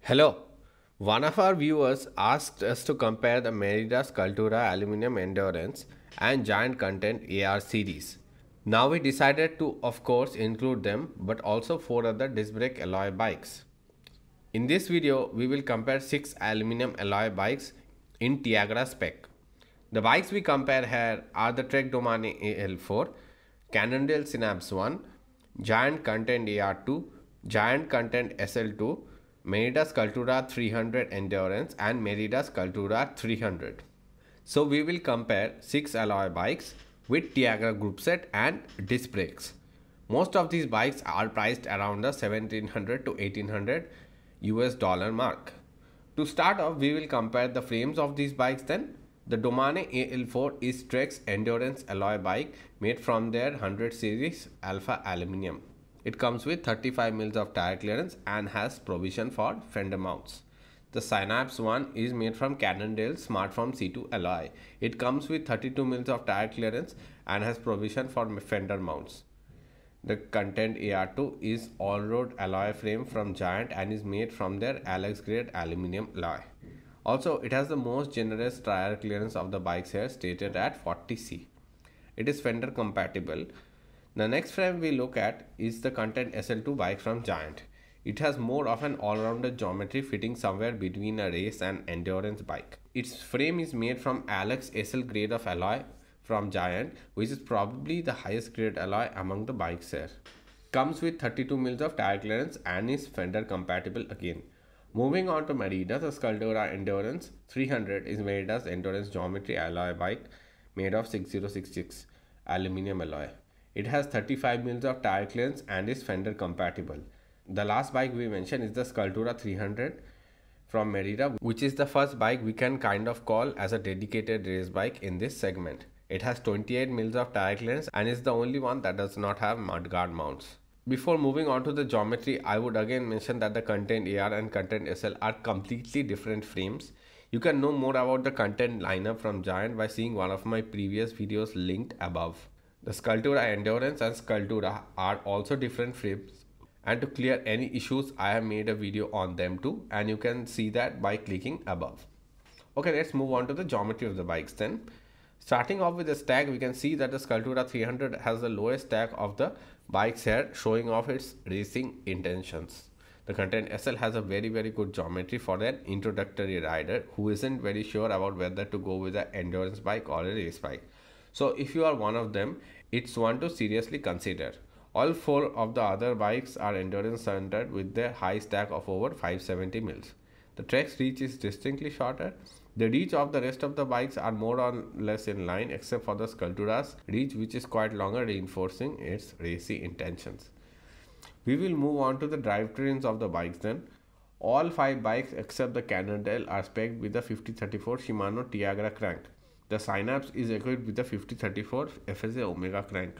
Hello. One of our viewers asked us to compare the Merida Sculptura Aluminum Endurance and Giant Content AR series. Now we decided to, of course, include them, but also 4 other disc brake alloy bikes. In this video, we will compare 6 aluminum alloy bikes in Tiagra spec. The bikes we compare here are the Trek Domane AL4, Cannondale Synapse 1, Giant Content AR2, Giant Content SL2, Merida Sculptura 300 Endurance and Merida Sculptura 300. So we will compare 6 alloy bikes with Tiagra group set and disc brakes. Most of these bikes are priced around the 1700 to 1800 US dollar mark. To start off, we will compare the frames of these bikes then. The Domane AL4 is Trek's endurance alloy bike made from their 100 series alpha aluminum. It comes with 35 mils of tire clearance and has provision for fender mounts. The Synapse 1 is made from Cannondale Smartform C2 alloy. It comes with 32 mils of tire clearance and has provision for fender mounts. The Content AR2 is all-road alloy frame from Giant and is made from their Alex grade aluminum alloy. Also, it has the most generous tire clearance of the bikes here, stated at 40C. It is fender compatible. The next frame we look at is the Content SL2 bike from Giant. It has more of an all-rounded geometry, fitting somewhere between a race and endurance bike. Its frame is made from Alex SL grade of alloy from Giant, which is probably the highest grade alloy among the bikes here. Comes with 32 mils of tire clearance and is fender compatible again. Moving on to Merida, the Sculptura Endurance 300 is Merida's endurance geometry alloy bike made of 6066 aluminum alloy. It has 35 mils of tire clearance and is fender compatible. The last bike we mentioned is the Sculptura 300 from Merida, which is the first bike we can kind of call as a dedicated race bike in this segment. It has 28 mils of tire clearance and is the only one that does not have mudguard mounts. Before moving on to the geometry, I would again mention that the Content AR and Content SL are completely different frames. You can know more about the Content lineup from Giant by seeing one of my previous videos linked above. The Sculptura Endurance and Sculptura are also different frames, and to clear any issues I have made a video on them too, and you can see that by clicking above. Okay, let's move on to the geometry of the bikes then. Starting off with the stack, we can see that the Sculptura 300 has the lowest stack of the bikes here, showing off its racing intentions. The Content SL has a very good geometry for an introductory rider who isn't very sure about whether to go with an endurance bike or a race bike. So if you are one of them, it's one to seriously consider. All 4 of the other bikes are endurance centered with their high stack of over 570 mils. The Trek's reach is distinctly shorter. The reach of the rest of the bikes are more or less in line, except for the Sculptura's reach, which is quite longer, reinforcing its racy intentions. We will move on to the drivetrains of the bikes then. All 5 bikes except the Cannondale are spec'd with the 5034 Shimano Tiagra crank. The Synapse is equipped with the 5034 FSA Omega crank.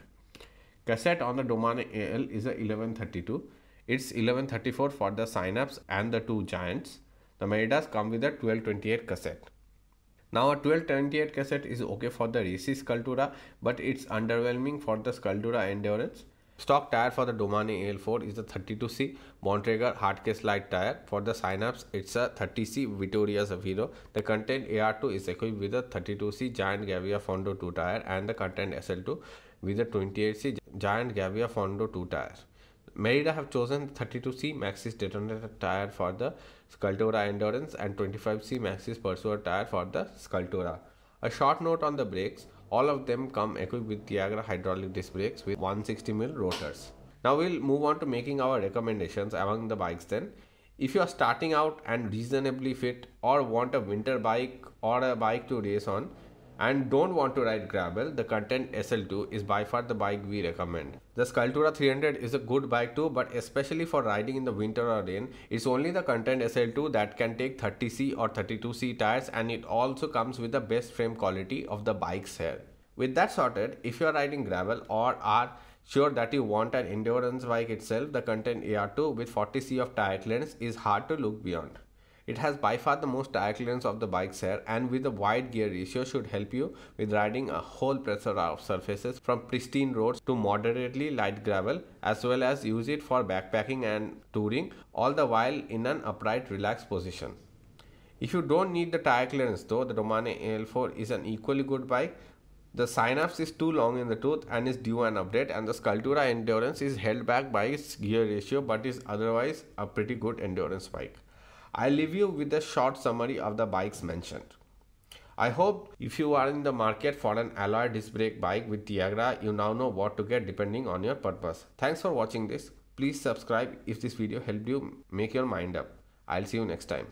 Cassette on the Domane AL is a 1132. It's 1134 for the Synapse and the 2 Giants. The Meridas come with a 1228 cassette. Now a 1228 cassette is okay for the racy Sculptura, but it's underwhelming for the Sculptura Endurance. Stock tire for the Domane AL4 is the 32C Bontrager Hardcase Light tire. For the Synapse, it's a 30C Vittoria Zafiro. The Content AR2 is equipped with a 32C Giant Gavia Fondo 2 tire and the Content SL2 with a 28C Giant Gavia Fondo 2 tire. Merida have chosen 32C Maxxis Detonator tire for the Sculptura Endurance and 25C Maxxis Pursuer tire for the Sculptura. A short note on the brakes, all of them come equipped with Tiagra hydraulic disc brakes with 160mm rotors. Now we'll move on to making our recommendations among the bikes then. If you are starting out and reasonably fit or want a winter bike or a bike to race on, and don't want to ride gravel, the Content SL2 is by far the bike we recommend. The Sculptura 300 is a good bike too, but especially for riding in the winter or rain, it's only the Content SL2 that can take 30C or 32C tires, and it also comes with the best frame quality of the bikes here. With that sorted, if you are riding gravel or are sure that you want an endurance bike itself, the Content AR2 with 40C of tire clearance is hard to look beyond. It has by far the most tire clearance of the bikes here, and with a wide gear ratio should help you with riding a whole plethora of surfaces from pristine roads to moderately light gravel, as well as use it for backpacking and touring, all the while in an upright relaxed position. If you don't need the tire clearance though, the Domane AL4 is an equally good bike. The Synapse is too long in the tooth and is due an update, and the Sculptura Endurance is held back by its gear ratio but is otherwise a pretty good endurance bike. I'll leave you with a short summary of the bikes mentioned. I hope if you are in the market for an alloy disc brake bike with Tiagra, you now know what to get depending on your purpose. Thanks for watching this. Please subscribe if this video helped you make your mind up. I'll see you next time.